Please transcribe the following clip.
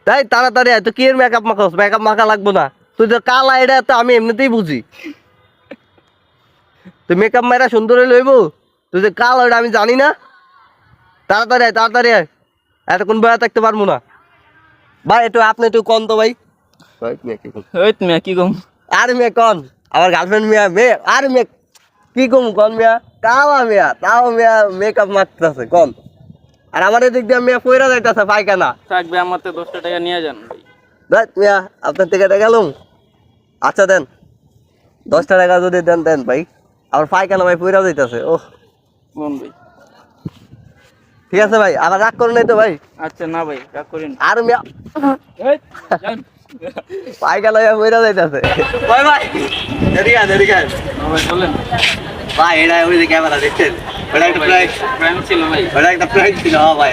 তাই তাড়াতাড়ি আয়, তো কি এর মেকআপ মাখাস? মেকআপ মাখা লাগবো না, তুই তো কালা, এটা তো আমি এমনিতেই বুঝি। তুই মেকআপ মারা সুন্দর হয়ে লইব, তুই যে কালো এটা আমি জানি না। তাড়াতাড়ি আয়, তাড়াতাড়ি আয়, এতক্ষণ বয়া থাকতে পারবো না। ভাই একটু আপনি একটু কন তো ভাই। ওই তুমি কি কম? আর মেয়ে কন, আমার গার্লফ্রেন্ড মেয়া মেয়ে, আর মেয়ে কি কম কন মেয়া, কালা মেয়া, তাও মেয়া মেকআপ মারতেছে কন। আর আমার এদিক দিয়ে মেয়া পয়রা যাইতেছে পায়খানা। থাকবে আমার তো 10টা টাকা নিয়ে যান ভাই। দেখ মেয়া, আপনার থেকে গেলাম। আচ্ছা দেন, 10টা টাকা যদি দেন দেন ভাই, আমার পায়খানা ভাই পয়রা যাইতেছে। ও কোন ভাই? ঠিক আছে ভাই, আবার রাগ করে নাই তো ভাই? আচ্ছা না ভাই, রাগ করেন। আর মেয়া এই যান। পায়খানা ভাই পয়রা যাইতেছে। ভাই ভাই এদিকে আয়, এদিকে আয়। ভাই বলেন। ভাই এটা ওই যে ক্যামেরা দেখছেন, ওটা একটা প্রাইস প্রাইম ছিল ভাই। ওটা একটা প্রাইস ছিল। হ্যাঁ ভাই।